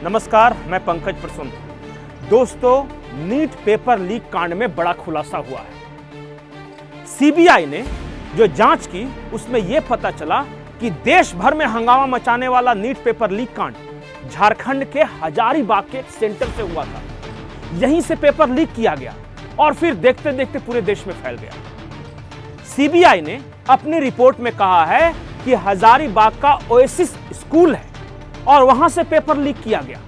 नमस्कार, मैं पंकज प्रसून। दोस्तों, नीट पेपर लीक कांड में बड़ा खुलासा हुआ है। सीबीआई ने जो जांच की उसमें यह पता चला कि देश भर में हंगामा मचाने वाला नीट पेपर लीक कांड झारखंड के हजारीबाग के एक सेंटर से हुआ था। यहीं से पेपर लीक किया गया और फिर देखते देखते पूरे देश में फैल गया। सीबीआई ने अपनी रिपोर्ट में कहा है कि हजारीबाग का ओएसिस स्कूल है और वहां से पेपर लीक किया गया।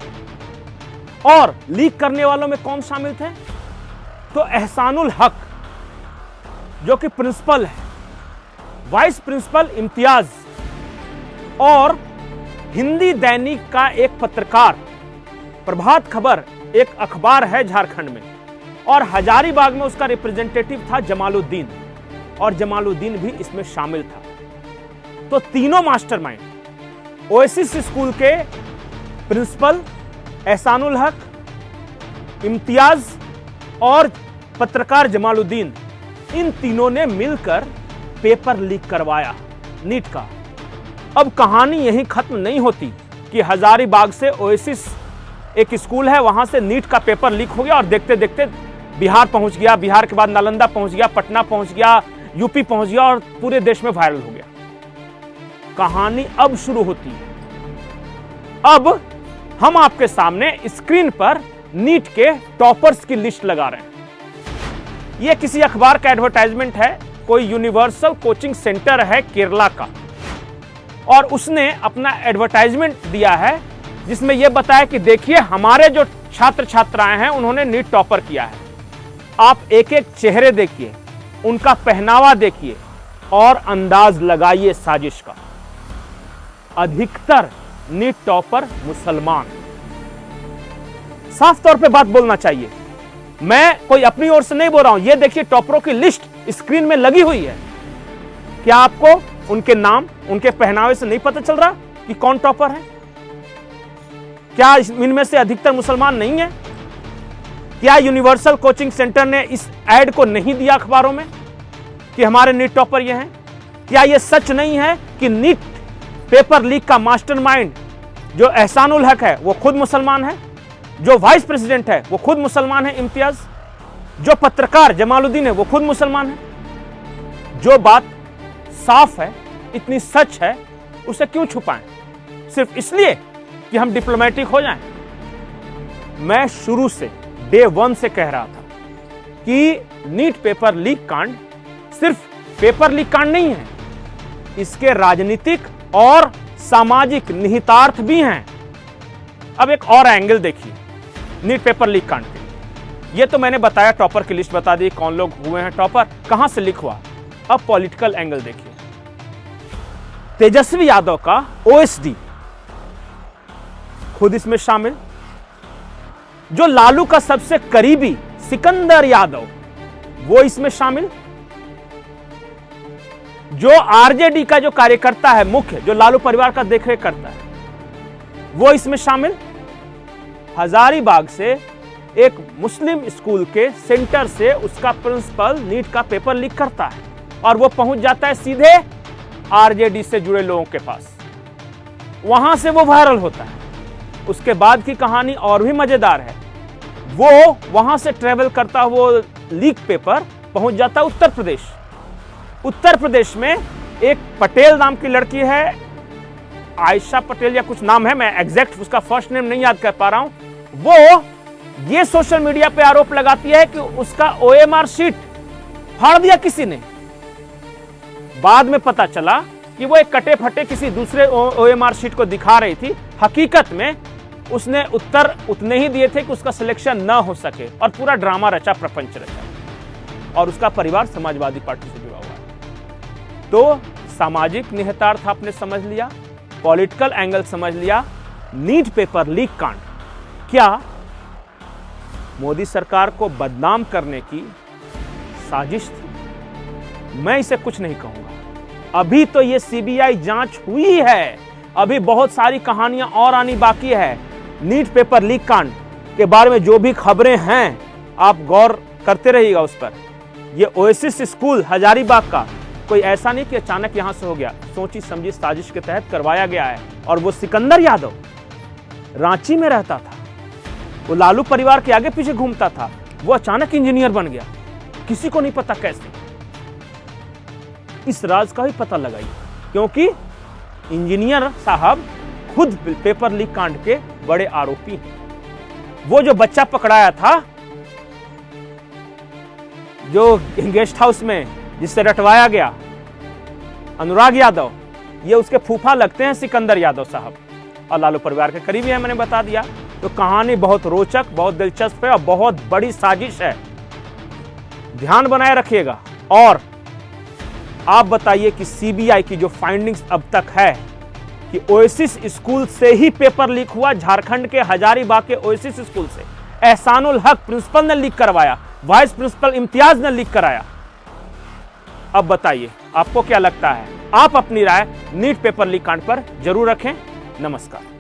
और लीक करने वालों में कौन शामिल थे? तो एहसानुल हक जो कि प्रिंसिपल है, वाइस प्रिंसिपल इम्तियाज और हिंदी दैनिक का एक पत्रकार, प्रभात खबर एक अखबार है झारखंड में, और हजारीबाग में उसका रिप्रेजेंटेटिव था जमालुद्दीन, और जमालुद्दीन भी इसमें शामिल था। तो तीनों मास्टरमाइंड, ओएसिस स्कूल के प्रिंसिपल एहसानुल हक, इम्तियाज और पत्रकार जमालुद्दीन, इन तीनों ने मिलकर पेपर लीक करवाया नीट का। अब कहानी यहीं खत्म नहीं होती कि हजारीबाग से ओएसिस एक स्कूल है, वहां से नीट का पेपर लीक हो गया और देखते देखते बिहार पहुंच गया, बिहार के बाद नालंदा पहुंच गया, पटना पहुंच गया, यूपी पहुंच गया और पूरे देश में वायरल हो गया। कहानी अब शुरू होती है। अब हम आपके सामने स्क्रीन पर नीट के टॉपर्स की लिस्ट लगा रहे हैं। यह किसी अखबार का एडवर्टाइजमेंट है, कोई यूनिवर्सल कोचिंग सेंटर है केरला का, और उसने अपना एडवर्टाइजमेंट दिया है जिसमें यह बताया कि देखिए हमारे जो छात्र छात्राएं हैं उन्होंने नीट टॉपर किया है। आप एक एक चेहरे देखिए, उनका पहनावा देखिए और अंदाज लगाइए साजिश का। अधिकतर नीट टॉपर मुसलमान। साफ तौर पे बात बोलना चाहिए, मैं कोई अपनी ओर से नहीं बोल रहा हूं। यह देखिए टॉपरों की लिस्ट स्क्रीन में लगी हुई है। क्या आपको उनके नाम, उनके पहनावे से नहीं पता चल रहा कि कौन टॉपर है? क्या इनमें से अधिकतर मुसलमान नहीं है? क्या यूनिवर्सल कोचिंग सेंटर ने इस एड को नहीं दिया अखबारों में कि हमारे नीट टॉपर ये हैं? क्या यह सच नहीं है कि नीट पेपर लीक का मास्टरमाइंड जो एहसानुल हक है वो खुद मुसलमान है, जो वाइस प्रेसिडेंट है वो खुद मुसलमान है इम्तियाज, जो पत्रकार जमालुद्दीन है वो खुद मुसलमान है? जो बात साफ है, इतनी सच है, उसे क्यों छुपाएं? सिर्फ इसलिए कि हम डिप्लोमेटिक हो जाएं? मैं शुरू से डे 1 से कह रहा था कि नीट पेपर लीक कांड सिर्फ पेपर लीक कांड नहीं है, इसके राजनीतिक और सामाजिक निहितार्थ भी हैं। अब एक और एंगल देखिए नीट पेपर लीक कांड के। ये तो मैंने बताया, टॉपर की लिस्ट बता दी, कौन लोग हुए हैं टॉपर, कहां से लीक हुआ। अब पॉलिटिकल एंगल देखिए। तेजस्वी यादव का ओएसडी खुद इसमें शामिल, जो लालू का सबसे करीबी सिकंदर यादव वो इसमें शामिल, जो आरजेडी का जो कार्यकर्ता है मुख्य, जो लालू परिवार का देखरेख करता है, वो इसमें शामिल। हजारीबाग से एक मुस्लिम स्कूल के सेंटर से उसका प्रिंसिपल नीट का पेपर लीक करता है और वो पहुंच जाता है सीधे आरजेडी से जुड़े लोगों के पास, वहां से वो वायरल होता है। उसके बाद की कहानी और भी मजेदार है। वो वहां से ट्रेवल करता वो लीक पेपर पहुंच जाता है उत्तर प्रदेश। उत्तर प्रदेश में एक पटेल नाम की लड़की है, आयशा पटेल या कुछ नाम है, मैं एग्जैक्ट उसका फर्स्ट नेम नहीं याद कर पा रहा हूं। वो ये सोशल मीडिया पे आरोप लगाती है कि उसका ओएमआर शीट फाड़ दिया किसी ने। बाद में पता चला कि वो एक कटे फटे किसी दूसरे ओएमआर शीट को दिखा रही थी। हकीकत में उसने उत्तर उतने ही दिए थे कि उसका सिलेक्शन न हो सके, और पूरा ड्रामा रचा, प्रपंच रचा। और उसका परिवार समाजवादी पार्टी से जुड़ा हुआ है। तो सामाजिक निहितार्थ आपने समझ लिया, पॉलिटिकल एंगल समझ लिया। नीट पेपर लीक कांड क्या मोदी सरकार को बदनाम करने की साजिश थी? मैं इसे कुछ नहीं कहूंगा। अभी तो ये सीबीआई जांच हुई है, अभी बहुत सारी कहानियां और आनी बाकी है। नीट पेपर लीक कांड के बारे में जो भी खबरें हैं आप गौर करते रहिएगा उस पर। ये ओएसिस स्कूल हजारीबाग का कोई ऐसा नहीं कि अचानक यहां से हो गया, सोची समझी साजिश के तहत करवाया गया है। और वो सिकंदर यादव रांची में रहता था, वो लालू परिवार के आगे पीछे घूमता था, वो अचानक इंजीनियर बन गया, किसी को नहीं पता कैसे। इस राज का भी पता लगाइए, क्योंकि इंजीनियर साहब खुद पेपर लीक कांड के बड़े आरोपी हैं। वो जो बच्चा पकड़ाया था, जो गेस्ट हाउस में जिससे रटवाया गया, अनुराग यादव, ये उसके फूफा लगते हैं सिकंदर यादव साहब, और लालू परिवार के करीबी है, मैंने बता दिया। तो कहानी बहुत रोचक, बहुत दिलचस्प है और बहुत बड़ी साजिश है। ध्यान बनाए रखिएगा। और आप बताइए कि सीबीआई की जो फाइंडिंग्स अब तक है कि ओएसिस स्कूल से ही पेपर लीक हुआ, झारखंड के हजारीबाग के ओएसिस स्कूल से। एहसानुल हक प्रिंसिपल ने लीक करवाया, वाइस प्रिंसिपल इम्तियाज ने लीक कराया। अब बताइए आपको क्या लगता है? आप अपनी राय नीट पेपर लीक कांड पर जरूर रखें। नमस्कार।